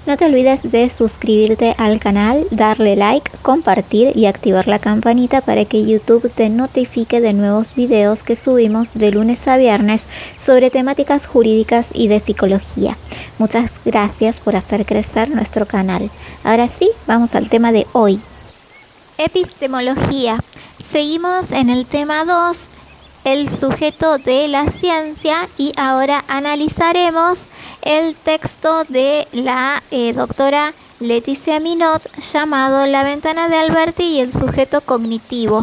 No te olvides de suscribirte al canal, darle like, compartir y activar la campanita para que YouTube te notifique de nuevos videos que subimos de lunes a viernes sobre temáticas jurídicas y de psicología. Muchas gracias por hacer crecer nuestro canal. Ahora sí, vamos al tema de hoy. Epistemología. Seguimos en el tema 2, el sujeto de la ciencia, y ahora analizaremos el texto de la doctora Leticia Minot llamado La ventana de Alberti y el sujeto cognitivo.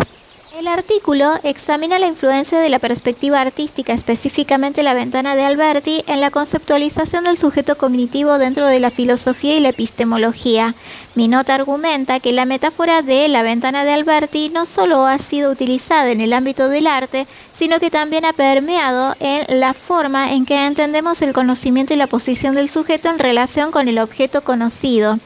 El artículo examina la influencia de la perspectiva artística, específicamente la ventana de Alberti, en la conceptualización del sujeto cognitivo dentro de la filosofía y la epistemología. Minot argumenta que la metáfora de la ventana de Alberti no solo ha sido utilizada en el ámbito del arte, sino que también ha permeado en la forma en que entendemos el conocimiento y la posición del sujeto en relación con el objeto conocido.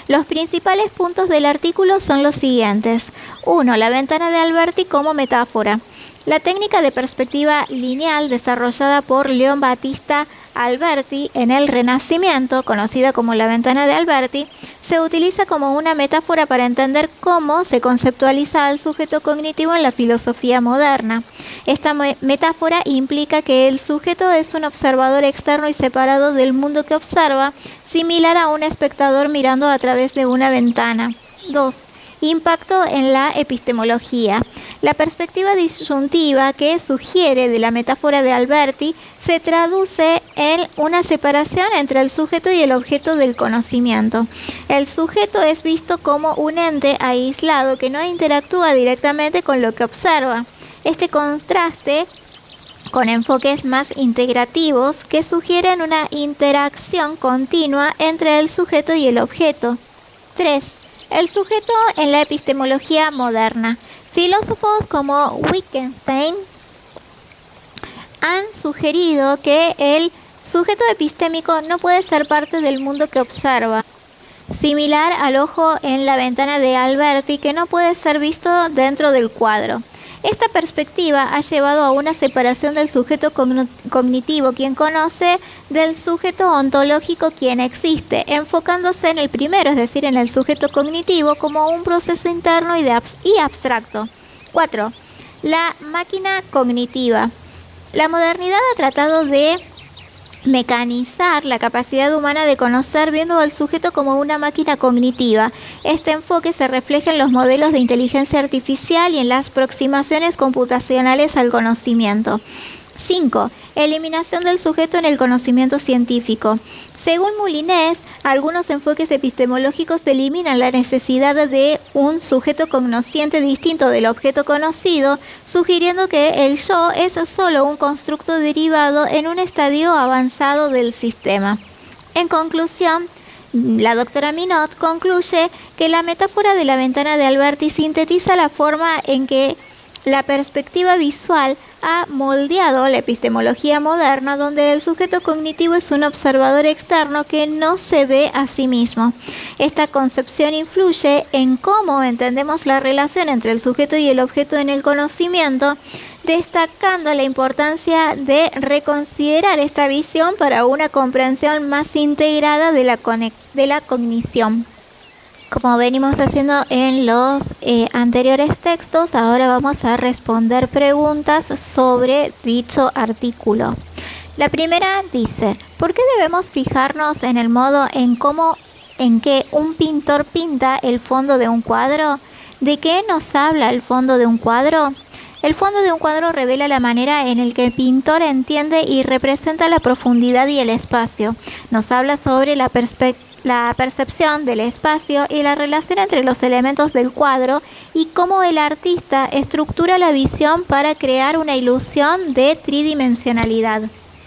Los principales puntos del artículo son los siguientes. 1. La ventana de Alberti como metáfora. La técnica de perspectiva lineal desarrollada por Leon Battista Alberti en el Renacimiento, conocida como la ventana de Alberti, se utiliza como una metáfora para entender cómo se conceptualiza al sujeto cognitivo en la filosofía moderna. Esta metáfora implica que el sujeto es un observador externo y separado del mundo que observa, similar a un espectador mirando a través de una ventana. 2. Impacto en la epistemología. La perspectiva disyuntiva que sugiere de la metáfora de Alberti se traduce en una separación entre el sujeto y el objeto del conocimiento. El sujeto es visto como un ente aislado que no interactúa directamente con lo que observa. Este contraste con enfoques más integrativos que sugieren una interacción continua entre el sujeto y el objeto. 3. El sujeto en la epistemología moderna. Filósofos como Wittgenstein han sugerido que el sujeto epistémico no puede ser parte del mundo que observa, similar al ojo en la ventana de Alberti que no puede ser visto dentro del cuadro. Esta perspectiva ha llevado a una separación del sujeto cognitivo, quien conoce, del sujeto ontológico, quien existe, enfocándose en el primero, es decir, en el sujeto cognitivo, como un proceso interno y abstracto. 4. La máquina cognitiva. La modernidad ha tratado de mecanizar la capacidad humana de conocer, viendo al sujeto como una máquina cognitiva. Este enfoque se refleja en los modelos de inteligencia artificial y en las aproximaciones computacionales al conocimiento. 5. Eliminación del sujeto en el conocimiento científico. Según Molinés, algunos enfoques epistemológicos eliminan la necesidad de un sujeto cognosciente distinto del objeto conocido, sugiriendo que el yo es solo un constructo derivado en un estadio avanzado del sistema. En conclusión, la doctora Minot concluye que la metáfora de la ventana de Alberti sintetiza la forma en que la perspectiva visual ha moldeado la epistemología moderna, donde el sujeto cognitivo es un observador externo que no se ve a sí mismo. Esta concepción influye en cómo entendemos la relación entre el sujeto y el objeto en el conocimiento, destacando la importancia de reconsiderar esta visión para una comprensión más integrada de la cognición. Como venimos haciendo en los anteriores textos, ahora vamos a responder preguntas sobre dicho artículo. La primera dice: ¿por qué debemos fijarnos en el modo en que un pintor pinta el fondo de un cuadro? ¿De qué nos habla el fondo de un cuadro? El fondo de un cuadro revela la manera en la que el pintor entiende y representa la profundidad y el espacio. Nos habla sobre la percepción del espacio y la relación entre los elementos del cuadro y cómo el artista estructura la visión para crear una ilusión de tridimensionalidad.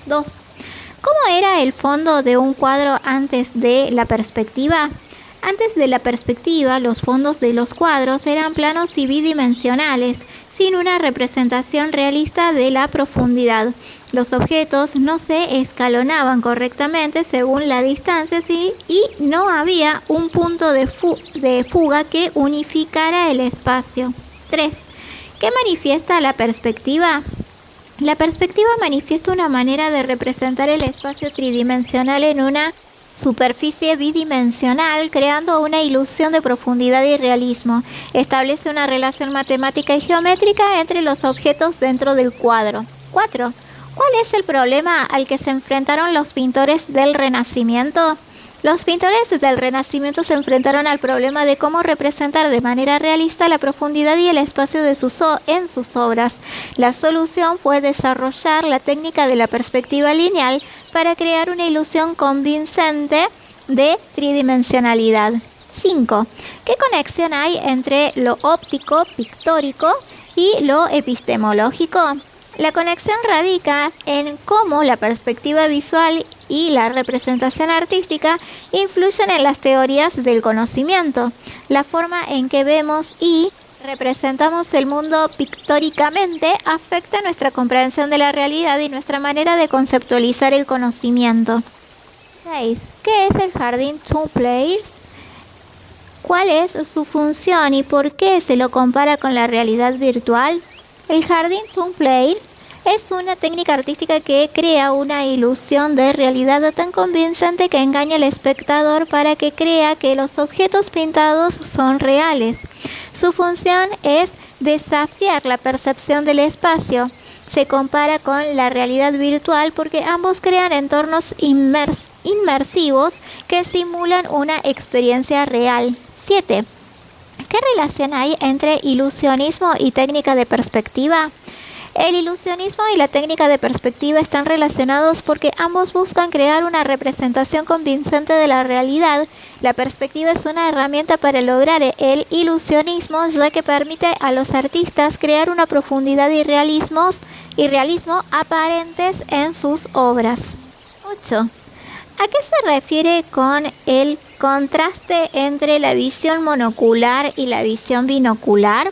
2. ¿Cómo era el fondo de un cuadro antes de la perspectiva? Antes de la perspectiva, los fondos de los cuadros eran planos y bidimensionales, sin una representación realista de la profundidad. Los objetos no se escalonaban correctamente según la distancia y no había un punto de fuga que unificara el espacio. 3. ¿Qué manifiesta la perspectiva? La perspectiva manifiesta una manera de representar el espacio tridimensional en una superficie bidimensional, creando una ilusión de profundidad y realismo. Establece una relación matemática y geométrica entre los objetos dentro del cuadro. 4. ¿Cuál es el problema al que se enfrentaron los pintores del Renacimiento? Los pintores del Renacimiento se enfrentaron al problema de cómo representar de manera realista la profundidad y el espacio de en sus obras. La solución fue desarrollar la técnica de la perspectiva lineal para crear una ilusión convincente de tridimensionalidad. 5. ¿Qué conexión hay entre lo óptico, pictórico y lo epistemológico? La conexión radica en cómo la perspectiva visual y la representación artística influyen en las teorías del conocimiento. La forma en que vemos y representamos el mundo pictóricamente afecta nuestra comprensión de la realidad y nuestra manera de conceptualizar el conocimiento. 6. ¿Qué es el jardín Two Players? ¿Cuál es su función y por qué se lo compara con la realidad virtual? El jardín Two Players es una técnica artística que crea una ilusión de realidad tan convincente que engaña al espectador para que crea que los objetos pintados son reales. Su función es desafiar la percepción del espacio. Se compara con la realidad virtual porque ambos crean entornos inmersivos que simulan una experiencia real. 7. ¿Qué relación hay entre ilusionismo y técnica de perspectiva? El ilusionismo y la técnica de perspectiva están relacionados porque ambos buscan crear una representación convincente de la realidad. La perspectiva es una herramienta para lograr el ilusionismo, ya que permite a los artistas crear una profundidad y realismo aparentes en sus obras. 8. ¿A qué se refiere con el contraste entre la visión monocular y la visión binocular?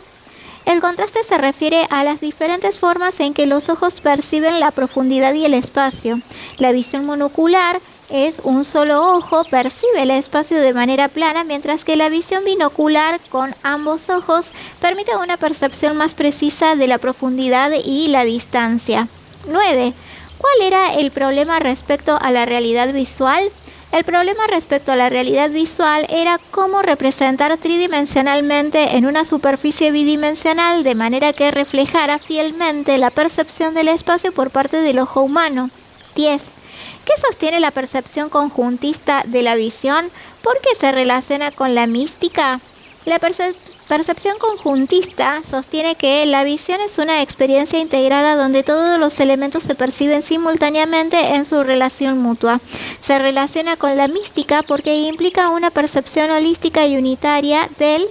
El contraste se refiere a las diferentes formas en que los ojos perciben la profundidad y el espacio. La visión monocular es un solo ojo, percibe el espacio de manera plana, mientras que la visión binocular con ambos ojos permite una percepción más precisa de la profundidad y la distancia. 9. ¿Cuál era el problema respecto a la realidad visual? El problema respecto a la realidad visual era cómo representar tridimensionalmente en una superficie bidimensional de manera que reflejara fielmente la percepción del espacio por parte del ojo humano. 10. ¿Qué sostiene la percepción conjuntista de la visión? ¿Por qué se relaciona con la mística? La percepción conjuntista sostiene que la visión es una experiencia integrada donde todos los elementos se perciben simultáneamente en su relación mutua. Se relaciona con la mística porque implica una percepción holística y unitaria del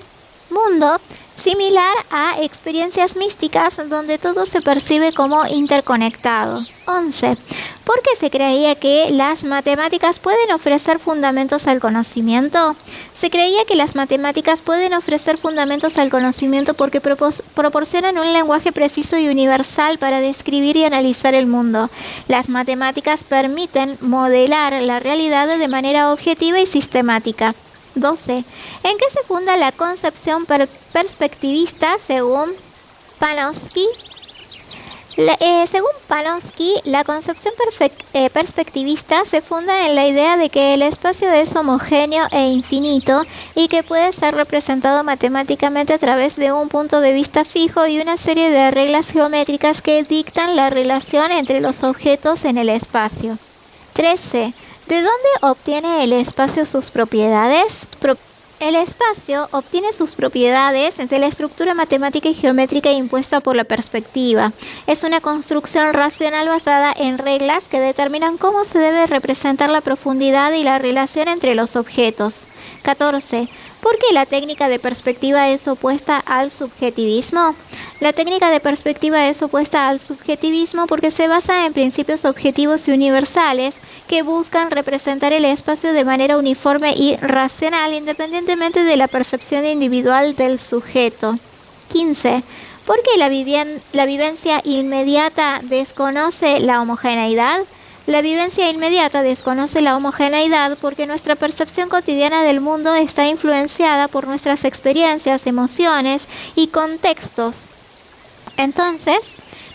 mundo, similar a experiencias místicas donde todo se percibe como interconectado. 11. ¿Por qué se creía que las matemáticas pueden ofrecer fundamentos al conocimiento? Se creía que las matemáticas pueden ofrecer fundamentos al conocimiento porque proporcionan un lenguaje preciso y universal para describir y analizar el mundo. Las matemáticas permiten modelar la realidad de manera objetiva y sistemática. 12. ¿En qué se funda la concepción perspectivista según Panofsky? Según Panofsky, la concepción perspectivista se funda en la idea de que el espacio es homogéneo e infinito y que puede ser representado matemáticamente a través de un punto de vista fijo y una serie de reglas geométricas que dictan la relación entre los objetos en el espacio. 13. ¿De dónde obtiene el espacio sus propiedades? El espacio obtiene sus propiedades de la estructura matemática y geométrica impuesta por la perspectiva. Es una construcción racional basada en reglas que determinan cómo se debe representar la profundidad y la relación entre los objetos. 14. ¿Por qué la técnica de perspectiva es opuesta al subjetivismo? La técnica de perspectiva es opuesta al subjetivismo porque se basa en principios objetivos y universales que buscan representar el espacio de manera uniforme y racional, independientemente de la percepción individual del sujeto. 15. ¿Por qué la vivencia inmediata desconoce la homogeneidad? La vivencia inmediata desconoce la homogeneidad porque nuestra percepción cotidiana del mundo está influenciada por nuestras experiencias, emociones y contextos. Entonces,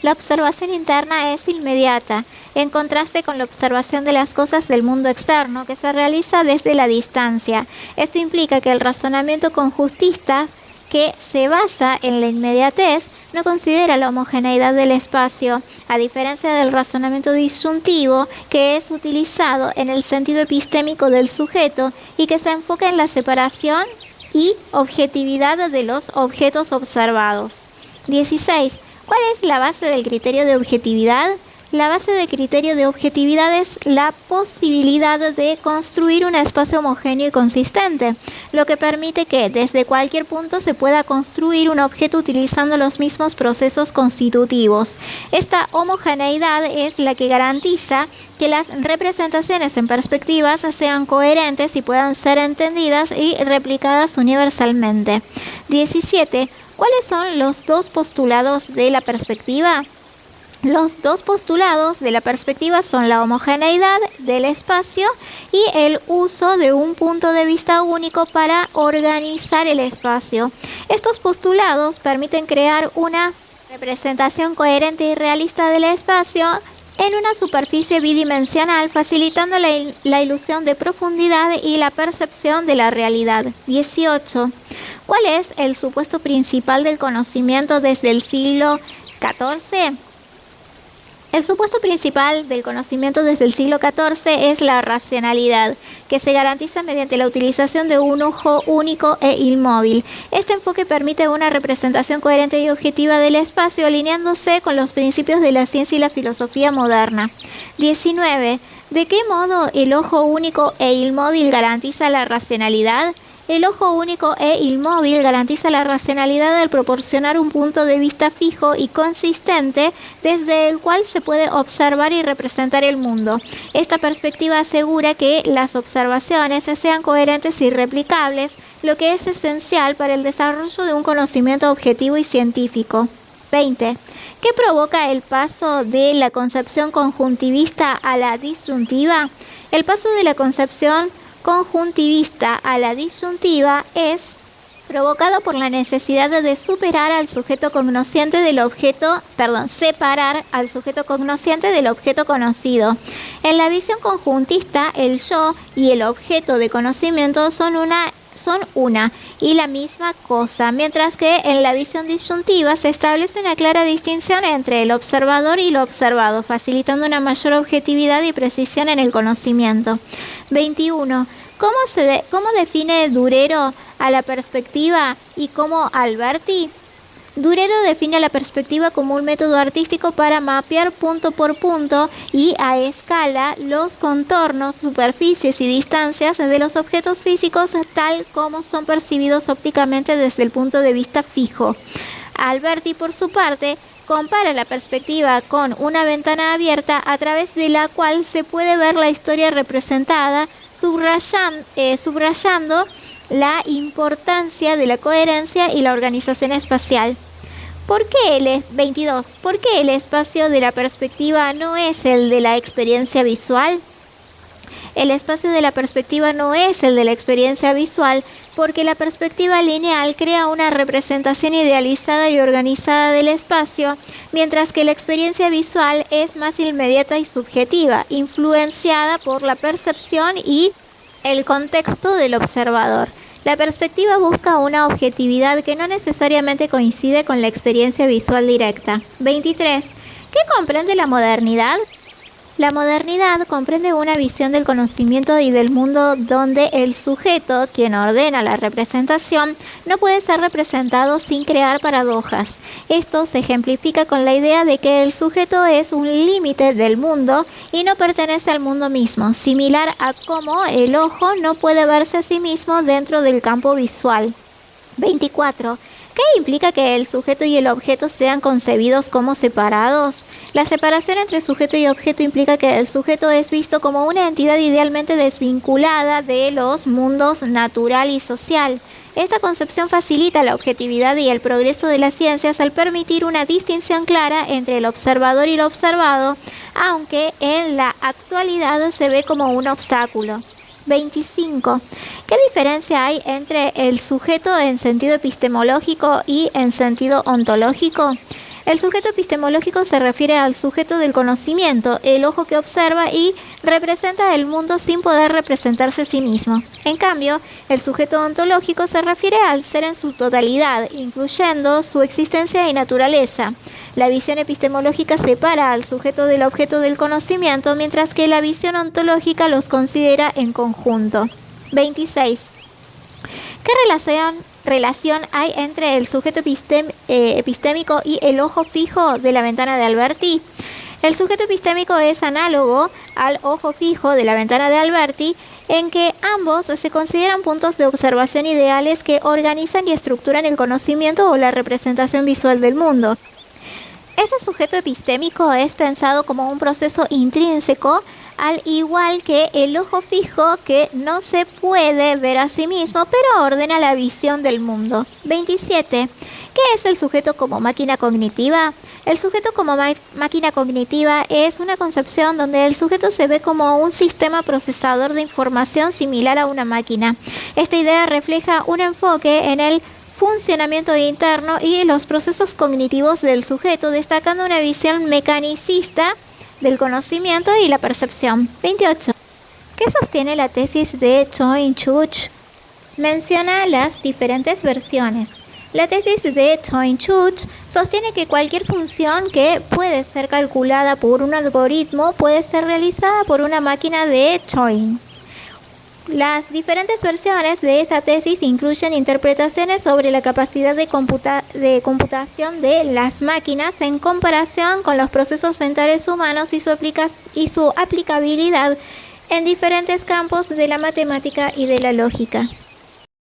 La observación interna es inmediata, en contraste con la observación de las cosas del mundo externo, que se realiza desde la distancia. Esto implica que el razonamiento conjuntivista, que se basa en la inmediatez, no considera la homogeneidad del espacio, a diferencia del razonamiento disyuntivo, que es utilizado en el sentido epistémico del sujeto y que se enfoca en la separación y objetividad de los objetos observados. 16. ¿Cuál es la base del criterio de objetividad? La base del criterio de objetividad es la posibilidad de construir un espacio homogéneo y consistente, lo que permite que desde cualquier punto se pueda construir un objeto utilizando los mismos procesos constitutivos. Esta homogeneidad es la que garantiza que las representaciones en perspectivas sean coherentes y puedan ser entendidas y replicadas universalmente. 17. ¿Cuáles son los dos postulados de la perspectiva? Los dos postulados de la perspectiva son la homogeneidad del espacio y el uso de un punto de vista único para organizar el espacio. Estos postulados permiten crear una representación coherente y realista del espacio en una superficie bidimensional, facilitando la ilusión de profundidad y la percepción de la realidad. 18. ¿Cuál es el supuesto principal del conocimiento desde el siglo XIV? El supuesto principal del conocimiento desde el siglo XIV es la racionalidad, que se garantiza mediante la utilización de un ojo único e inmóvil. Este enfoque permite una representación coherente y objetiva del espacio, alineándose con los principios de la ciencia y la filosofía moderna. 19. ¿De qué modo el ojo único e inmóvil garantiza la racionalidad? El ojo único e inmóvil garantiza la racionalidad al proporcionar un punto de vista fijo y consistente desde el cual se puede observar y representar el mundo. Esta perspectiva asegura que las observaciones sean coherentes y replicables, lo que es esencial para el desarrollo de un conocimiento objetivo y científico. 20. ¿Qué provoca el paso de la concepción conjuntivista a la disyuntiva? El paso de la concepción conjuntivista a la disyuntiva es provocado por la necesidad de separar al sujeto cognosciente del objeto conocido. En la visión conjuntista, el yo y el objeto de conocimiento son una y la misma cosa, mientras que en la visión disyuntiva se establece una clara distinción entre el observador y lo observado, facilitando una mayor objetividad y precisión en el conocimiento. 21. ¿Cómo define Durero a la perspectiva y cómo Alberti? Durero define la perspectiva como un método artístico para mapear punto por punto y a escala los contornos, superficies y distancias de los objetos físicos tal como son percibidos ópticamente desde el punto de vista fijo. Alberti, por su parte, compara la perspectiva con una ventana abierta a través de la cual se puede ver la historia representada, subrayando la importancia de la coherencia y la organización espacial. ¿Por qué el espacio de la perspectiva no es el de la experiencia visual? El espacio de la perspectiva no es el de la experiencia visual porque la perspectiva lineal crea una representación idealizada y organizada del espacio, mientras que la experiencia visual es más inmediata y subjetiva, influenciada por la percepción y el contexto del observador. La perspectiva busca una objetividad que no necesariamente coincide con la experiencia visual directa. 23. ¿Qué comprende la modernidad? La modernidad comprende una visión del conocimiento y del mundo donde el sujeto, quien ordena la representación, no puede ser representado sin crear paradojas. Esto se ejemplifica con la idea de que el sujeto es un límite del mundo y no pertenece al mundo mismo, similar a cómo el ojo no puede verse a sí mismo dentro del campo visual. 24. ¿Qué implica que el sujeto y el objeto sean concebidos como separados? La separación entre sujeto y objeto implica que el sujeto es visto como una entidad idealmente desvinculada de los mundos natural y social. Esta concepción facilita la objetividad y el progreso de las ciencias al permitir una distinción clara entre el observador y lo observado, aunque en la actualidad se ve como un obstáculo. 25. ¿Qué diferencia hay entre el sujeto en sentido epistemológico y en sentido ontológico? El sujeto epistemológico se refiere al sujeto del conocimiento, el ojo que observa y representa el mundo sin poder representarse a sí mismo. En cambio, el sujeto ontológico se refiere al ser en su totalidad, incluyendo su existencia y naturaleza. La visión epistemológica separa al sujeto del objeto del conocimiento, mientras que la visión ontológica los considera en conjunto. 26. ¿Qué relación hay entre el sujeto epistémico y el ojo fijo de la ventana de Alberti? El sujeto epistémico es análogo al ojo fijo de la ventana de Alberti, en que ambos se consideran puntos de observación ideales que organizan y estructuran el conocimiento o la representación visual del mundo. Este sujeto epistémico es pensado como un proceso intrínseco, al igual que el ojo fijo, que no se puede ver a sí mismo, pero ordena la visión del mundo. 27. ¿Qué es el sujeto como máquina cognitiva? El sujeto como máquina cognitiva es una concepción donde el sujeto se ve como un sistema procesador de información similar a una máquina. Esta idea refleja un enfoque en el funcionamiento interno y los procesos cognitivos del sujeto, destacando una visión mecanicista del conocimiento y la percepción. 28. ¿Qué sostiene la tesis de Choi-Chuch? Menciona las diferentes versiones. La tesis de Choi-Chuch sostiene que cualquier función que puede ser calculada por un algoritmo puede ser realizada por una máquina de Choi. Las diferentes versiones de esta tesis incluyen interpretaciones sobre la capacidad de computación de las máquinas en comparación con los procesos mentales humanos y su aplicabilidad en diferentes campos de la matemática y de la lógica.